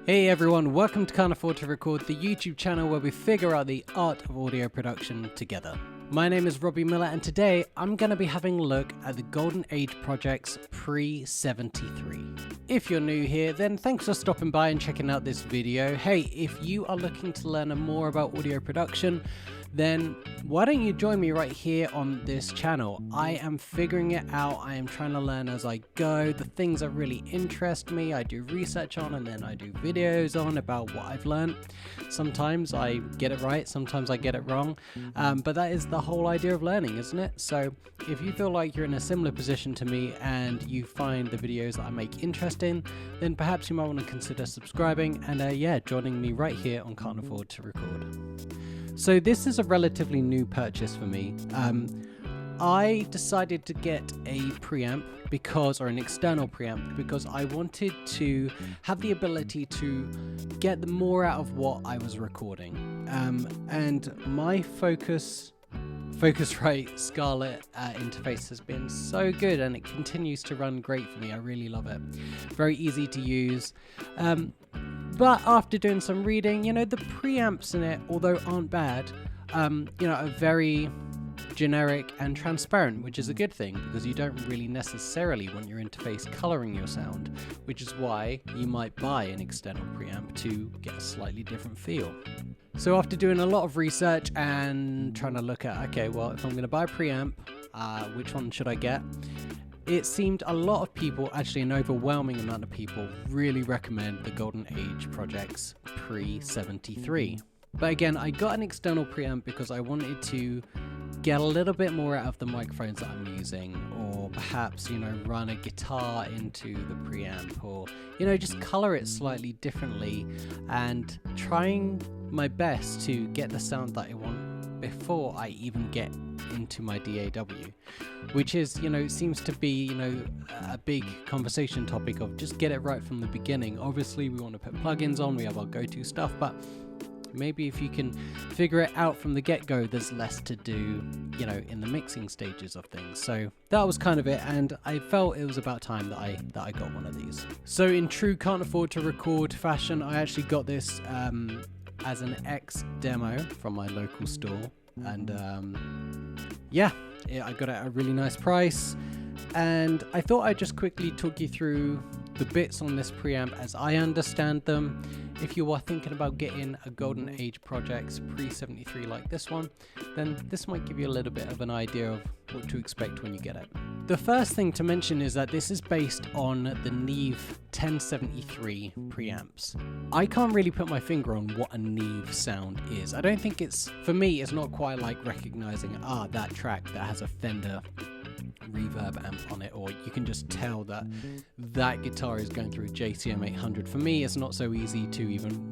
Hey everyone, welcome to Can't Afford to Record, the YouTube channel where we figure out the art of audio production together. My name is Robby Miller and today I'm going to be having a look at the Golden Age Project's Pre-73. If you're new here, then thanks for stopping by and checking out this video. Hey, if you are looking to learn more about audio production, then why don't you join me right here on this channel? I am figuring it out. I am trying to learn as I go. The things that really interest me, I do research on, and then I do videos on about what I've learned. Sometimes I get it right, sometimes I get it wrong, but that is the whole idea of learning, isn't it? So if you feel like you're in a similar position to me and you find the videos that I make interesting, then perhaps you might want to consider subscribing and joining me right here on Can't Afford to Record. So this is a relatively new purchase for me. I decided to get a preamp or an external preamp because I wanted to have the ability to get more out of what I was recording. And my Focusrite Scarlett interface has been so good and it continues to run great for me. I really love it. Very easy to use. But after doing some reading, the preamps in it, although aren't bad, are very generic and transparent, which is a good thing because you don't really necessarily want your interface coloring your sound, which is why you might buy an external preamp to get a slightly different feel. So after doing a lot of research and trying to look at, okay, well, if I'm going to buy a preamp, which one should I get? It seemed a lot of people, actually an overwhelming amount of people, really recommend the Golden Age Project's Pre-73. But again, I got an external preamp because I wanted to get a little bit more out of the microphones that I'm using, or perhaps, run a guitar into the preamp, or, just color it slightly differently and trying my best to get the sound that I want before I even get into my DAW, which is, seems to be, a big conversation topic of just get it right from the beginning. Obviously, we want to put plugins on, we have our go-to stuff, but maybe if you can figure it out from the get-go, there's less to do, in the mixing stages of things. So that was kind of it, and I felt it was about time that I got one of these. So in true Can't Afford to Record fashion, I actually got this as an X demo from my local store, and I got it at a really nice price. And I thought I'd just quickly talk you through the bits on this preamp as I understand them. If you are thinking about getting a Golden Age Project's Pre-73 like this one, then this might give you a little bit of an idea of what to expect when you get it. The first thing to mention is that this is based on the Neve 1073 preamps. I can't really put my finger on what a Neve sound is. I don't think for me, it's not quite like recognizing, that track that has a Fender reverb amp on it, or you can just tell that that guitar is going through a JCM 800. For me, it's not so easy to even,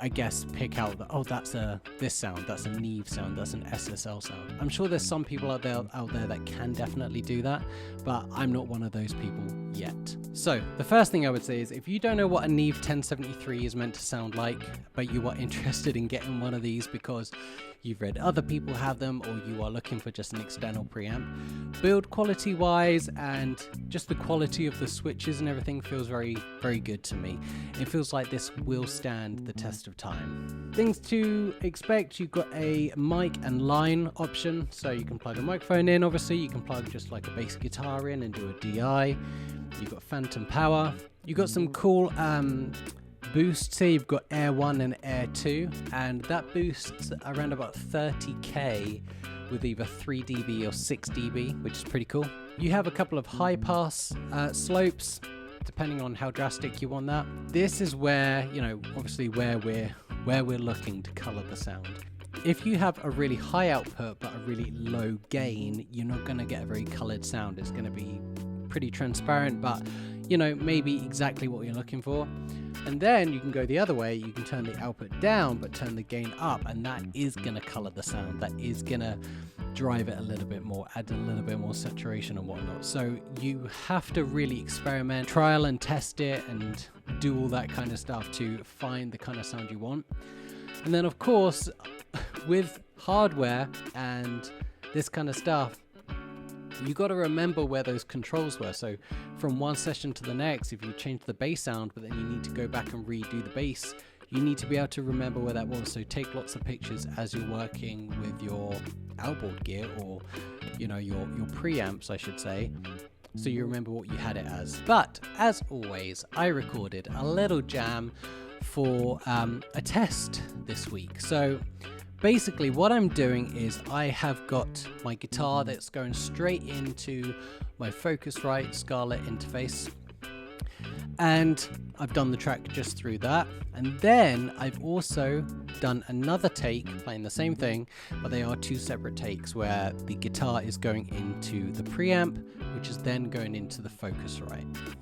I guess pick out that, that's this sound, that's a Neve sound, that's an SSL sound. I'm sure there's some people out there that can definitely do that, but I'm not one of those people yet. So the first thing I would say is, if you don't know what a Neve 1073 is meant to sound like, but you are interested in getting one of these because you've read other people have them, or you are looking for just an external preamp, build quality wise and just the quality of the switches and everything feels very, very good to me. It feels like this will stand the test of time. Things to expect: you've got a mic and line option, so you can plug a microphone in. Obviously you can plug just like a bass guitar in and do a DI. You've got phantom power. You've got some cool boosts here. You've got Air 1 and Air 2, and that boosts around about 30k with either 3 dB or 6 dB, which is pretty cool. You have a couple of high pass slopes, depending on how drastic you want that. This is where, obviously where we're looking to color the sound. If you have a really high output but a really low gain, you're not going to get a very colored sound. It's going to be pretty transparent, but maybe exactly what you're looking for. And then you can go the other way. You can turn the output down but turn the gain up, and that is going to color the sound. That is going to drive it a little bit more, add a little bit more saturation and whatnot. So you have to really experiment, trial and test it, and do all that kind of stuff to find the kind of sound you want. And then of course, with hardware and this kind of stuff, you got to remember where those controls were. So from one session to the next, if you change the bass sound, but then you need to go back and redo the bass, you need to be able to remember where that was. So take lots of pictures as you're working with your outboard gear, or your preamps, I should say, so you remember what you had it as. But as always, I recorded a little jam for a test this week. So basically what I'm doing is I have got my guitar that's going straight into my Focusrite Scarlett interface, and I've done the track just through that. And then I've also done another take playing the same thing, but they are two separate takes where the guitar is going into the preamp, which is then going into the Focusrite.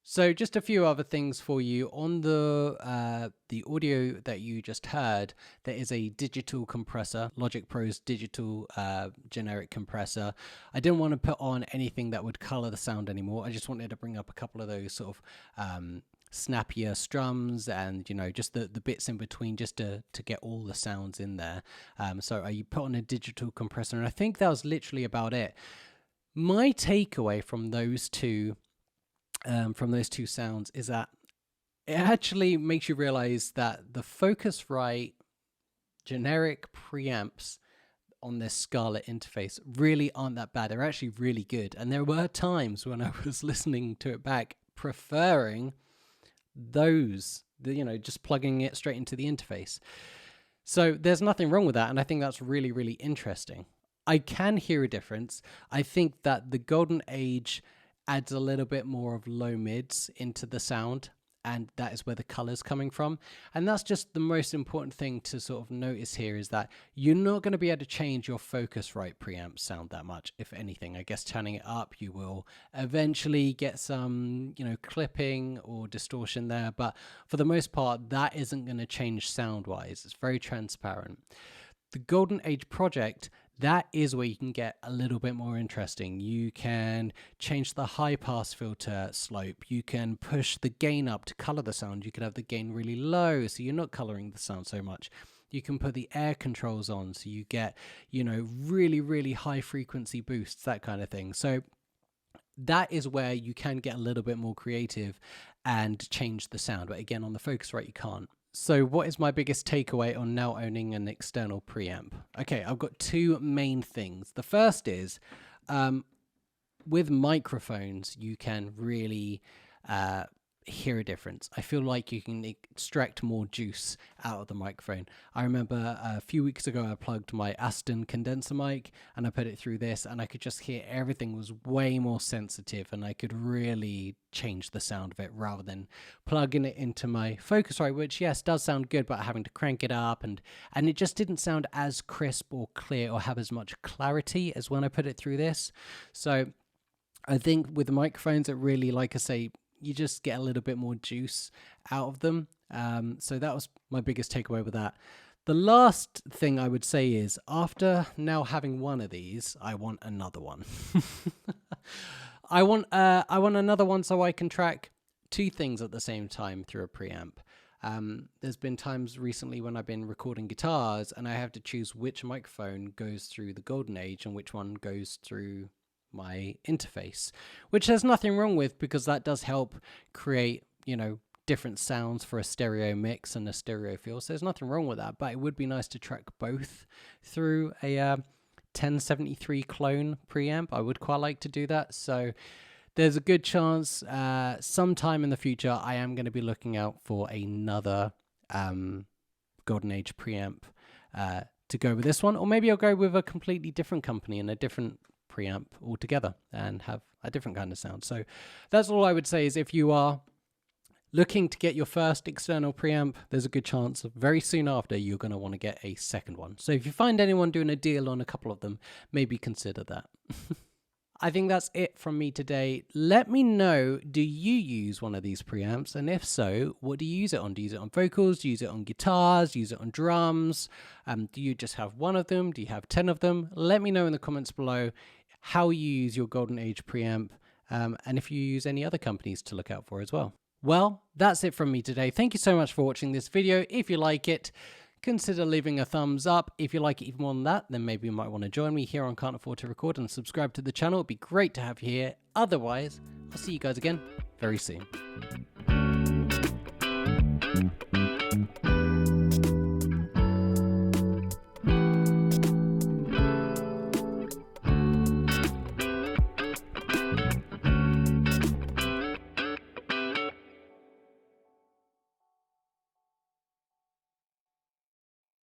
So just a few other things for you. On the audio that you just heard, there is a digital compressor, Logic Pro's digital generic compressor. I didn't want to put on anything that would color the sound anymore. I just wanted to bring up a couple of those sort of snappier strums and just the bits in between, just to get all the sounds in there. So I put on a digital compressor, and I think that was literally about it. My takeaway from those two sounds is that it actually makes you realize that the Focusrite generic preamps on this Scarlett interface really aren't that bad. They're actually really good. And there were times when I was listening to it back preferring those, just plugging it straight into the interface. So there's nothing wrong with that. And I think that's really, really interesting. I can hear a difference. I think that the Golden Age adds a little bit more of low mids into the sound, and that is where the color's coming from. And that's just the most important thing to sort of notice here, is that you're not going to be able to change your Focusrite preamp sound that much. If anything, I guess turning it up, you will eventually get some, clipping or distortion there. But for the most part, that isn't going to change sound-wise. It's very transparent. The Golden Age project, that is where you can get a little bit more interesting. You can change the high pass filter slope. You can push the gain up to color the sound. You can have the gain really low, so you're not coloring the sound so much. You can put the air controls on, so you get, really, really high frequency boosts, that kind of thing. So that is where you can get a little bit more creative and change the sound. But again, on the Focusrite, you can't. So what is my biggest takeaway on now owning an external preamp? Okay, I've got two main things. The first is with microphones, you can really hear a difference. I feel like you can extract more juice out of the microphone. I remember a few weeks ago I plugged my Aston condenser mic and I put it through this, and I could just hear everything was way more sensitive, and I could really change the sound of it rather than plugging it into my Focusrite, which yes does sound good, but having to crank it up, and it just didn't sound as crisp or clear or have as much clarity as when I put it through this. So I think with the microphones, it really, like I say, you just get a little bit more juice out of them. So that was my biggest takeaway with that. The last thing I would say is, after now having one of these, I want another one. I want another one so I can track two things at the same time through a preamp. There's been times recently when I've been recording guitars and I have to choose which microphone goes through the golden age and which one goes through my interface, which there's nothing wrong with, because that does help create, you know, different sounds for a stereo mix and a stereo feel. So there's nothing wrong with that, but it would be nice to track both through a 1073 clone preamp. I would quite like to do that. So there's a good chance sometime in the future I am going to be looking out for another golden age preamp to go with this one, or maybe I'll go with a completely different company and a different preamp altogether and have a different kind of sound. So that's all I would say, is if you are looking to get your first external preamp, there's a good chance very soon after you're going to want to get a second one. So if you find anyone doing a deal on a couple of them, maybe consider that. I think that's it from me today. Let me know, do you use one of these preamps? And if so, what do you use it on? Do you use it on vocals? Do you use it on guitars? Do you use it on drums? Do you just have one of them? Do you have 10 of them? Let me know in the comments below how you use your golden age preamp, and if you use any other companies to look out for as well. Well, that's it from me today. Thank you so much for watching this video. If you like it, consider leaving a thumbs up. If you like it even more than that, then maybe you might want to join me here on Can't Afford to Record and subscribe to the channel. It'd be great to have you here. Otherwise, I'll see you guys again very soon.